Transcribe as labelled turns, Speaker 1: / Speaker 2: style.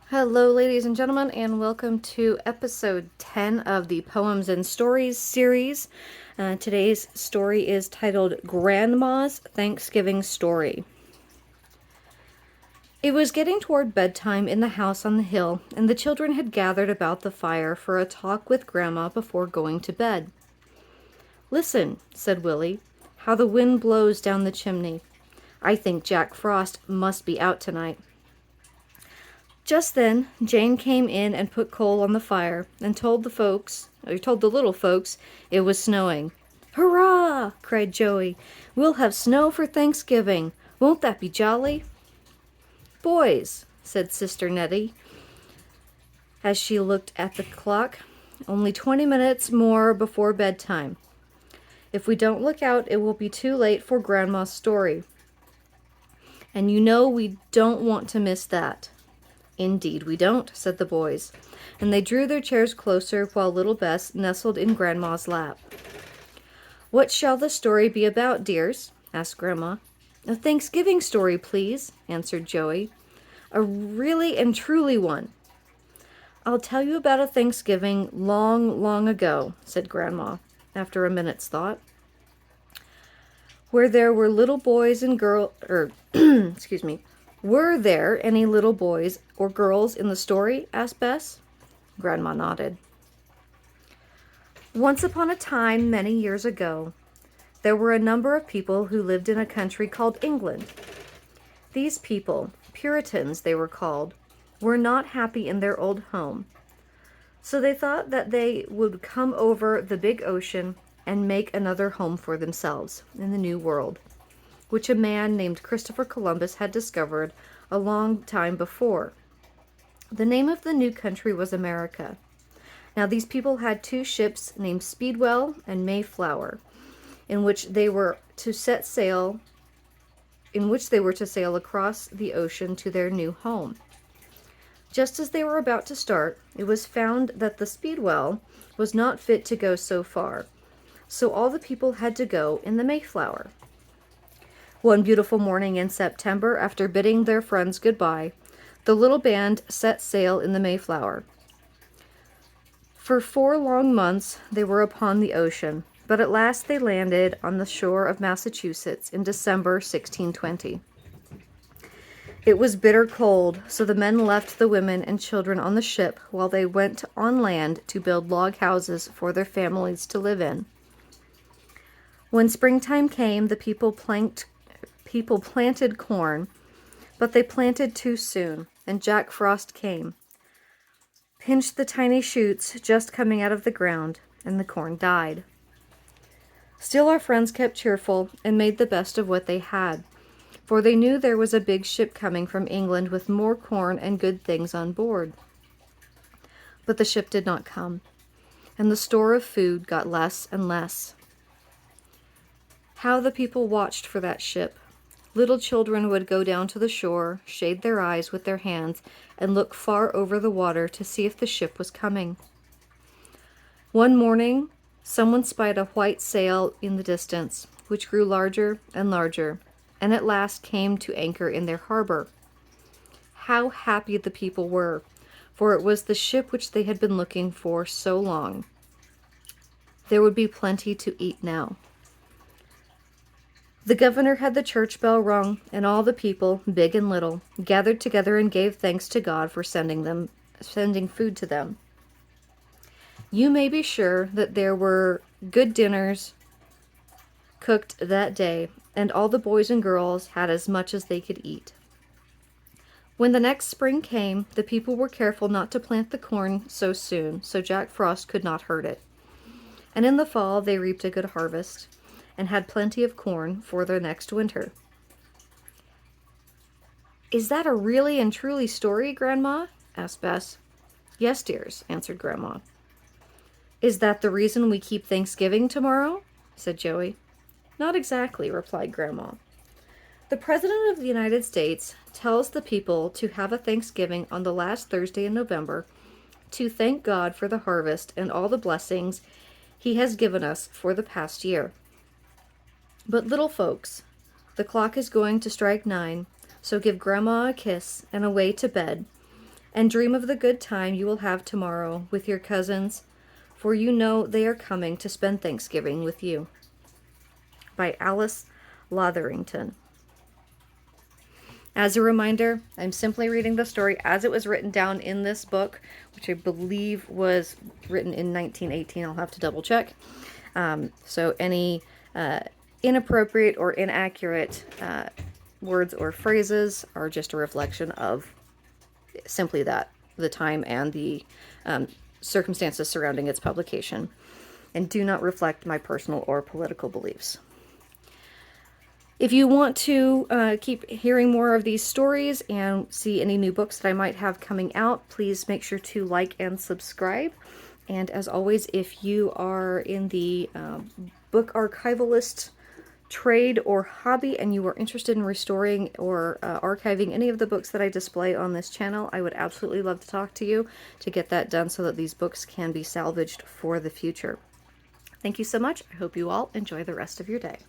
Speaker 1: Hello, ladies and gentlemen, and welcome to episode 10 of the Poems and Stories series. Today's story is titled Grandma's Thanksgiving Story. It was getting toward bedtime in the house on the hill, and the children had gathered about the fire for a talk with Grandma before going to bed. "Listen," said Willie, "how the wind blows down the chimney. I think Jack Frost must be out tonight." Just then, Jane came in and put coal on the fire and told the little folks it was snowing. "Hurrah!" cried Joey. "We'll have snow for Thanksgiving. Won't that be jolly?" "Boys," said Sister Nettie, as she looked at the clock, "only 20 minutes more before bedtime. If we don't look out, it will be too late for Grandma's story. And you know we don't want to miss that." "Indeed we don't," said the boys, and they drew their chairs closer while little Bess nestled in Grandma's lap. "What shall the story be about, dears?" asked Grandma. "A Thanksgiving story, please," answered Joey. "A really and truly one." "I'll tell you about a Thanksgiving long, long ago," said Grandma, after a minute's thought. "Where there were little boys and excuse me. "Were there any little boys or girls in the story?" asked Bess. Grandma nodded. "Once upon a time, many years ago, there were a number of people who lived in a country called England. These people, Puritans they were called, were not happy in their old home. So they thought that they would come over the big ocean and make another home for themselves in the New World, which a man named Christopher Columbus had discovered a long time before. The name of the new country was America. Now these people had two ships named Speedwell and Mayflower, in which they were to sail across the ocean to their new home. Just as they were about to start, it was found that the Speedwell was not fit to go so far, so all the people had to go in the Mayflower. One beautiful morning in September, after bidding their friends goodbye, the little band set sail in the Mayflower. For 4 long months they were upon the ocean, but at last they landed on the shore of Massachusetts in December 1620. It was bitter cold, so the men left the women and children on the ship while they went on land to build log houses for their families to live in. When springtime came, the people planted corn, but they planted too soon, and Jack Frost came, pinched the tiny shoots just coming out of the ground, and the corn died. Still our friends kept cheerful and made the best of what they had, for they knew there was a big ship coming from England with more corn and good things on board. But the ship did not come, and the store of food got less and less. How the people watched for that ship! Little children would go down to the shore, shade their eyes with their hands, and look far over the water to see if the ship was coming. One morning, someone spied a white sail in the distance, which grew larger and larger, and at last came to anchor in their harbor. How happy the people were, for it was the ship which they had been looking for so long. There would be plenty to eat now. The governor had the church bell rung, and all the people, big and little, gathered together and gave thanks to God for sending food to them. You may be sure that there were good dinners cooked that day, and all the boys and girls had as much as they could eat. When the next spring came, the people were careful not to plant the corn so soon, so Jack Frost could not hurt it. And in the fall they reaped a good harvest, and had plenty of corn for their next winter. "Is that a really and truly story, Grandma?" asked Bess. "Yes, dears," answered Grandma. "Is that the reason we keep Thanksgiving tomorrow?" said Joey. "Not exactly," replied Grandma. "The President of the United States tells the people to have a Thanksgiving on the last Thursday in November to thank God for the harvest and all the blessings He has given us for the past year. But little folks, the clock is going to strike 9, so give Grandma a kiss and away to bed, and dream of the good time you will have tomorrow with your cousins, for you know they are coming to spend Thanksgiving with you. By Alice Lotherington. As a reminder, I'm simply reading the story as it was written down in this book, which I believe was written in 1918. I'll have to double check. So any inappropriate or inaccurate words or phrases are just a reflection of simply that, the time and the circumstances surrounding its publication, and do not reflect my personal or political beliefs. If you want to keep hearing more of these stories and see any new books that I might have coming out, please make sure to like and subscribe. And as always, if you are in the book archivalist trade or hobby and you are interested in restoring or archiving any of the books that I display on this channel, I would absolutely love to talk to you to get that done so that these books can be salvaged for the future. Thank you so much. I hope you all enjoy the rest of your day.